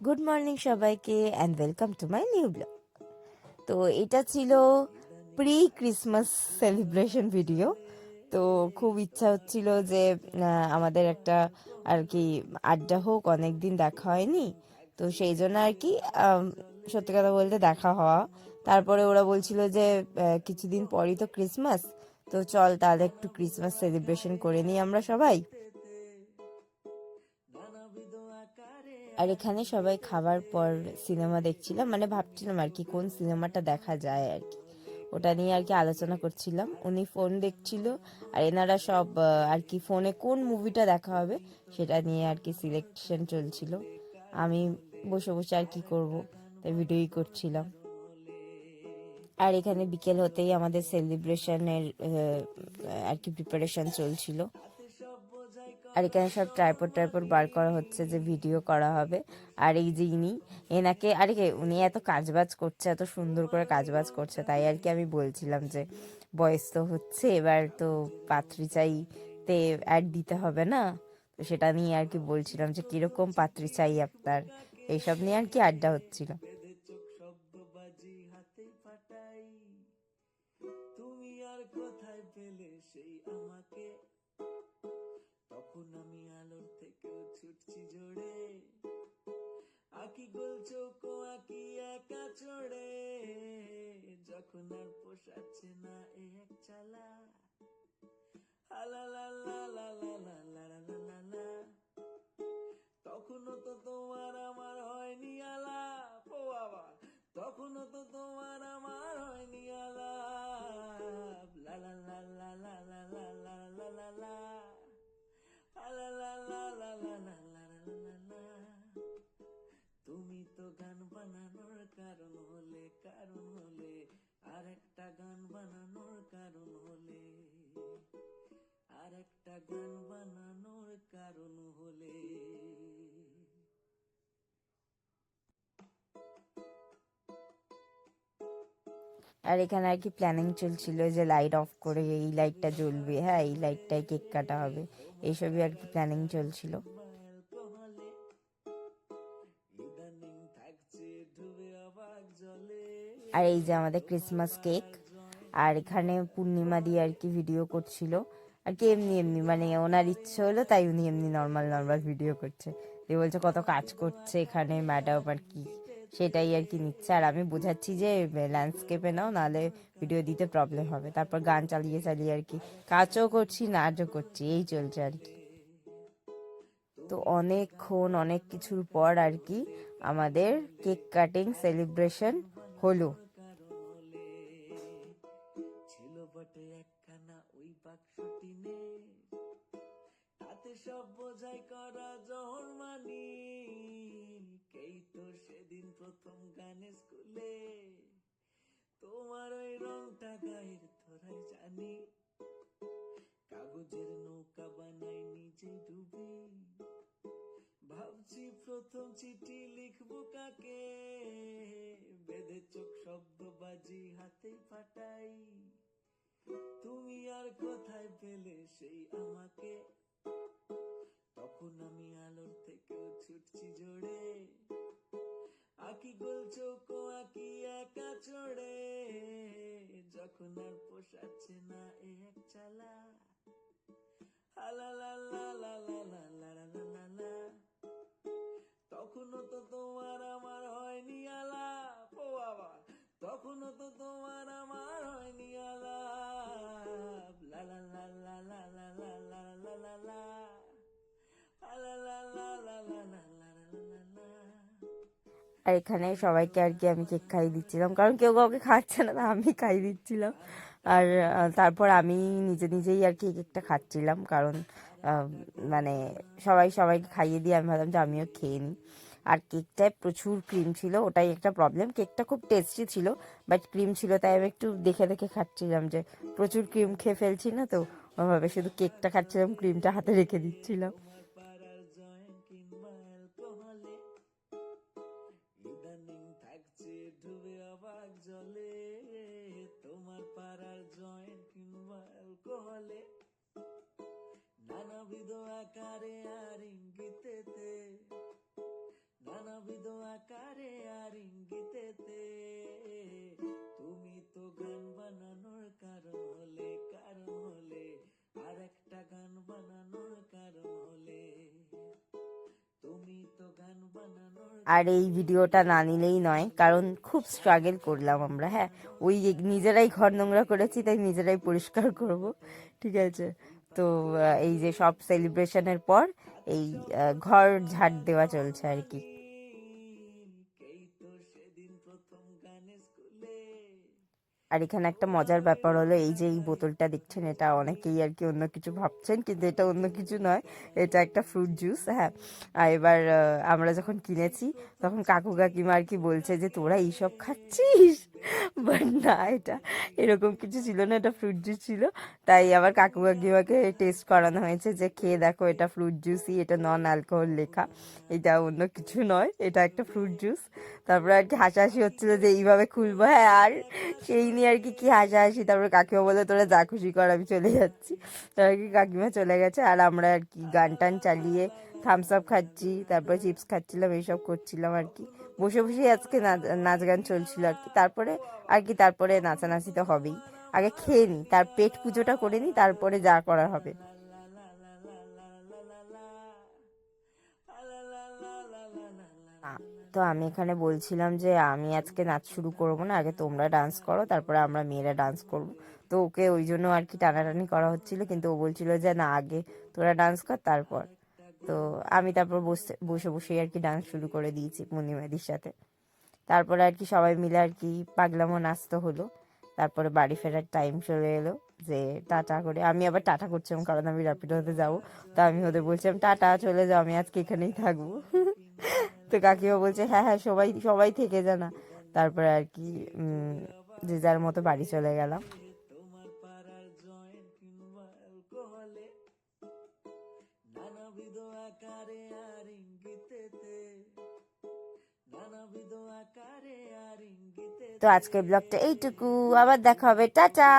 Good morning সবাইকে and welcome to my new blog. তো এটা ছিল প্রি ক্রিসমাস সেলিব্রেশন ভিডিও। তো খুব ইচ্ছা হচ্ছিল যে আমাদের একটা আর কি আড্ডা হোক, অনেক দিন দেখা হয়নি। তো সেই জন্য আর কি সত্যি কথা বলতে দেখা হওয়া। তারপরে ওরা বলছিল যে কিছুদিন পরই তো ক্রিসমাস, তো চল তাহলে একটু ক্রিসমাস সেলিব্রেশন করে নিই আমরা সবাই। আর এখানে সবাই খাবার পর সিনেমা দেখছিলাম, মানে ভাবছিলাম আর কি কোন সিনেমাটা দেখা যায় আর কি, ওটা নিয়ে আর কি আলোচনা করছিলাম। উনি ফোন দেখছিল আর এনারা সব আর কি ফোনে কোন মুভিটা দেখা হবে সেটা নিয়ে আর কি সিলেকশন চলছিল। আমি বসে বসে আর কি করব, তাই ভিডিওই করছিলাম। আর এখানে বিকেল হতেই আমাদের সেলিব্রেশনের আর কি প্রিপারেশন চলছিল। আর এখানে সব ট্রাইপড বার করা হচ্ছে যে ভিডিও করা হবে। আর এই যে এনাকে আরে উনি এত কাজবাজ করছে, এত সুন্দর করে কাজবাজ করছে, তাই আর কি আমি বলছিলাম যে বয়স তো হচ্ছে, এবার তো পাত্রী চাইতে অ্যাড দিতে হবে না। তো সেটা নিয়ে আর কি বলছিলাম যে কিরকম পাত্রী চাই আপনার, এইসব নিয়ে আর কি আড্ডা হচ্ছিল। তুমি আর কোথায় পেলে সেই আমাকে, তখন আমি আলোর থেকেও ছুটছি জোরে, আকি গোল চোখ আকি একা চড়ে, যখন আর পোষাচ্ছে না এ এক চালা, তখনও তো তোমার আমার হয়নি আলাপ, ও বাবা, তখনও তো তোমার আমার হয়নি আলাপ, লা লা লা লা লা লা লা লা লা লা লা, লা লা লা লা লা লা লা লা লা। তুমি তো গান বানানোর কারণ হলে, আর একটা গান বানানোর কারণ হলে, আর একটা গান বানানোর কারণ হলে। আর এখানে আর কি প্ল্যানিং চলছিল যে লাইট অফ করে এই লাইটটা জ্বলবে, হ্যাঁ এই লাইটটায় কেক কাটা হবে, এইসবই আর কি প্ল্যানিং চলছিল। আর এই যে আমাদের ক্রিসমাস কেক। আর এখানে পূর্ণিমা দিয়ে আর কি ভিডিও করছিল আর কি, এমনি এমনি মানে ওনার ইচ্ছে হলো তাই উনি এমনি নর্মাল নর্মাল ভিডিও করছে। যে বলছে কত কাজ করছে এখানে ম্যাডাম আর কি, সেটাই আর কি নিচ্ছে। আর আমি বোঝাচ্ছি যে ল্যান্ডস্কেপে নাও, নাহলে ভিডিও দিতে প্রবলেম হবে। তারপর গান চালিয়ে চালিয়ে আর কি কাজও করছি নাচও করছি, এই চলছে আর কি। তো অনেকক্ষণ অনেক কিছুর পর আর কি আমাদের কেক কাটিং সেলিব্রেশন হলো। ছিল বটে একখানা ওই বাক্সটি নে, তাতে সব বোঝাই করা জহর মানি, কেই তো সেদিন প্রথম গানে স্কুলে, তোমার ওই রংটা গায়ের ধরাই জানি, কাগজের নৌকা বানাই নিজে ডুবি, ভাবছি প্রথম চিঠি লিখবো কাকে, বেঁধে চোখ শব্দ বাজি হাতে ফাটাই, তুমি আর কোথায় পেলে সেই আমাকে, তখন আমি আলোর থেকেও ছুটছি জোরে, আকি গোল চোখ আকি একা চড়ে, যখন আর পোষাচ্ছে না এ এক চালা, তখনও তো তোমার আমার হয়নি আলাপ, ও বাবা, তখনও তো তোমার আমার হয়নি আলাপ, লা লা লা লা লা লা লা লা লা লা লা, লা লা লা লা লা লা লা লা লা। আর এখানে সবাইকে আর কি আমি কেক খাইয়ে দিচ্ছিলাম, কারণ কেউ কাউকে খাচ্ছে না, আমি খাইয়ে দিচ্ছিলাম। আর তারপর আমি নিজে নিজেই আর কি কেকটা খাচ্ছিলাম, কারণ মানে সবাই সবাইকে খাইয়ে দিয়ে আমি ভাবলাম যে আমিও খেয়ে নিই। আর কেকটায় প্রচুর ক্রিম ছিল, ওটাই একটা প্রবলেম। কেকটা খুব টেস্টি ছিল, বাট ক্রিম ছিল, তাই আমি একটু দেখে দেখে খাচ্ছিলাম যে প্রচুর ক্রিম খেয়ে ফেলছি না, তো ওভাবে শুধু কেকটা খাচ্ছিলাম, ক্রিমটা হাতে রেখে দিচ্ছিলাম। ইদানিং থাকছে ডুবে অবাক জলে, তোমার পাড়ার জয়েন্ট কিংবা অ্যালকোহলে, নানাবিধ আকারে আর ইঙ্গিতেতে, নানা নানাবিধ আকারে আর ইঙ্গিতেতে তুমি তো গান বানানোর কারণ হলে আর একটা গান বানানোর কারণ হলে তুমি তো গান বানানোর আর এই ভিডিওটা না নিলেই নয়, কারণ খুব স্ট্রাগল করলাম আমরা। হ্যাঁ, ওই নিজেরাই ঘর নোংরা করেছি, তাই নিজেরাই পরিষ্কার করব, ঠিক আছে। তো এই যে সব সেলিব্রেশনের পর এই ঘর ঝাড় দেওয়া চলছে আর কি। কেই তো সেদিন প্রথম গানে স্কুলে আর এখানে একটা মজার ব্যাপার হলো, এই যে এই বোতলটা দেখছেন, এটা অনেকেই আর কি অন্য কিছু ভাবছেন, কিন্তু এটা অন্য কিছু নয়, এটা একটা ফ্রুট জুস। হ্যাঁ, আর এবার আমরা যখন কিনেছি তখন কাকু কাকিমা আর কি বলছে যে তোরা এইসব খাচ্ছিস, বাট না, এটা এরকম কিছু ছিল না, এটা ফ্রুট জুস ছিল। তাই আবার কাকু কাকিমাকে টেস্ট করানো হয়েছে যে খেয়ে দেখো, এটা ফ্রুট জুসই, এটা নন অ্যালকোহল লেখা, এটা অন্য কিছু নয়, এটা একটা ফ্রুট জুস। তারপরে আর কি হাসাহাসি হচ্ছিল যে এইভাবে খুলবো। হ্যাঁ, আর সেই নিয়ে আর কি কি হাসাহাসি। তারপরে কাকিমা বলে তোরা যা খুশি কর, আমি চলে যাচ্ছি। তার আর কি কাকিমা চলে গেছে, আর আমরা আর কি গান টান চালিয়ে থামস আপ খাচ্ছি, তারপরে চিপস খাচ্ছিলাম, এইসব করছিলাম আর কি। বসে বসে আজকে নাচ গান চলছিল আর কি। তারপরে নাচানাচি তো হবেই, আগে খেয়ে নি, তার পেট পুজোটা করে নি, তারপরে যা করার হবে। তো আমি এখানে বলছিলাম যে আমি আজকে নাচ শুরু করবো না, আগে তোমরা ডান্স করো, তারপরে আমরা মেয়েরা ডান্স করবো। তো ওকে ওই জন্য আর কি টানাটানি করা হচ্ছিল, কিন্তু ও বলছিল যে না, আগে তোরা ডান্স কর তারপর। তো আমি তারপর বসে বসে বসেই আর কি ডান্স শুরু করে দিয়েছি পূর্ণিমাদির সাথে। তারপরে আর কি সবাই মিলে আর কি পাগলামো নাচতে হলো। তারপরে বাড়ি ফেরার টাইম চলে এলো, যে টাটা করে, আমি আবার টাটা করছিলাম কারণ আমি র্যাপিডোতে যাবো। তো আমি ওদের বলছিলাম টাটা, চলে যাও, আমি আজকে এখানেই থাকবো। তো কাকিমা বলছে হ্যাঁ হ্যাঁ, সবাই সবাই থেকে জানা। তারপরে আর কি যে যার মতো বাড়ি চলে গেলাম। তোমার পাড়ার জয়েন্ট কিংবা অ্যালকোহলে নানাবিধ আকারে আর ইঙ্গিতেতে নানাবিধ আকারে আর ইঙ্গিতে তো আজকের ব্লগটা এইটুকু, আবার দেখা হবে, টাটা।